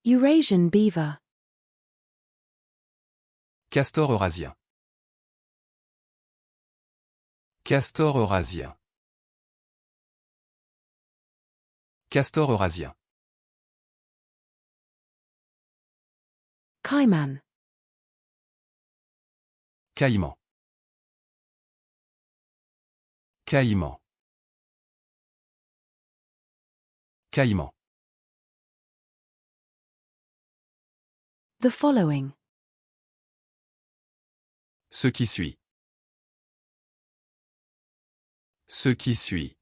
Eurasian beaver. Castor eurasien. Castor eurasien. Castor eurasien. Caiman. Caïman. Caïman. Caïman. The following. Ce qui suit. Ce qui suit.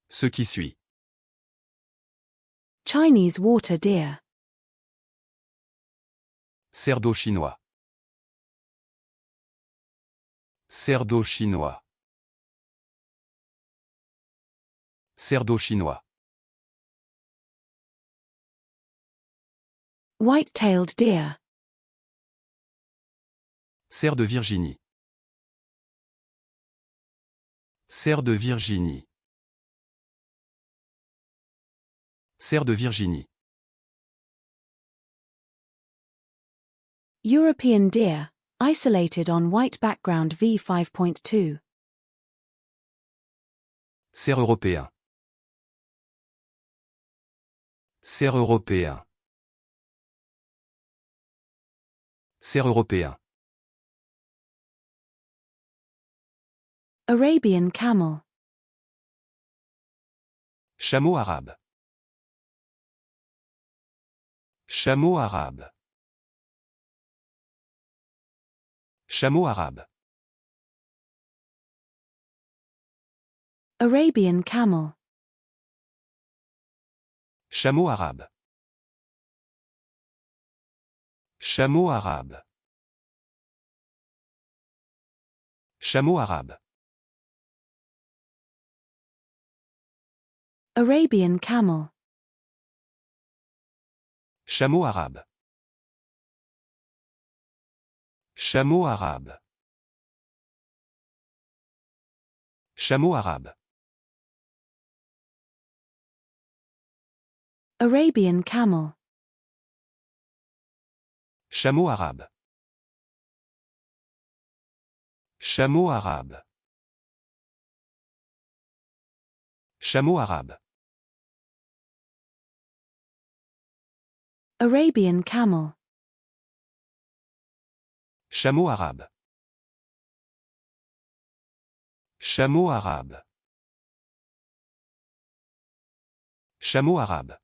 Ce qui suit. Chinese water deer. Cerf d'eau chinois. Cerf d'eau chinois. Cerf d'eau chinois. White-tailed deer. Cerf de Virginie. Cerf de Virginie. Cerf de Virginie. European deer, isolated on white background V5.2. Cerf européen. Cerf européen. Cerf européen. Arabian camel. Chameau arabe. Chameau arabe. Chameau arabe. Arabian camel. Chameau arabe. Chameau arabe. Chameau arabe. Arabian camel. Chameau arabe. Chameau arabe. Chameau arabe. Arabian camel. Chameau arabe. Chameau arabe. Chameau arabe. Arabian camel. Chameau arabe. Chameau arabe. Chameau arabe.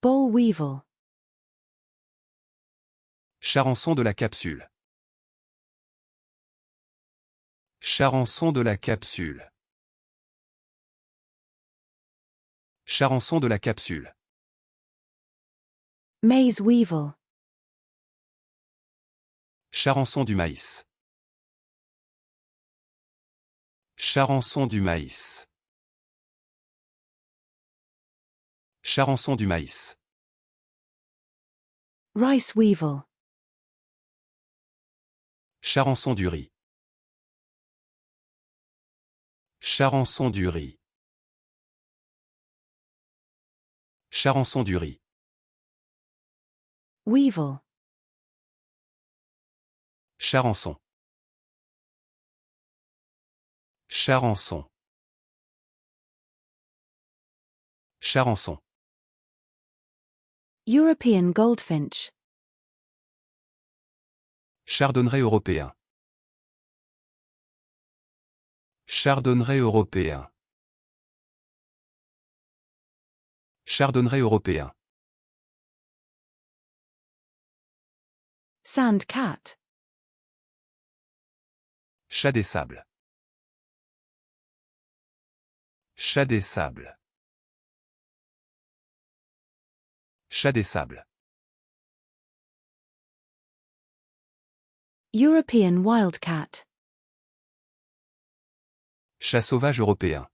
Boll weevil. Charançon de la capsule. Charançon de la capsule. Charançon de la capsule. Maize weevil. Charançon du maïs. Charançon du maïs. Charançon du maïs. Rice weevil. Charançon du riz. Charançon du riz. Charançon du riz. Weevil. Charançon. Charançon. Charançon. European goldfinch. Chardonneret européen. Chardonneret européen. Chardonneret européen. Sand cat. Chat des sables. Chat des sables. Chat des sables. European wildcat. Chat sauvage européen.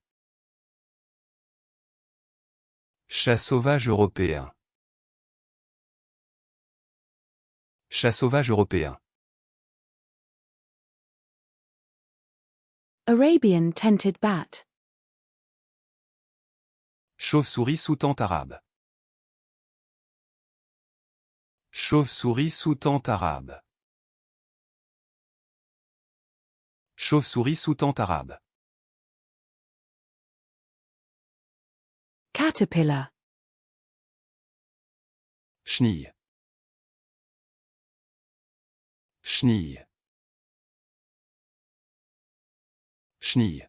Chat sauvage européen. Chat sauvage européen. Arabian tented bat. Chauve-souris sous tente arabe. Chauve-souris sous tente arabe. Chauve-souris sous tente arabe. Caterpillar. Chenille. Chenille. Chenille.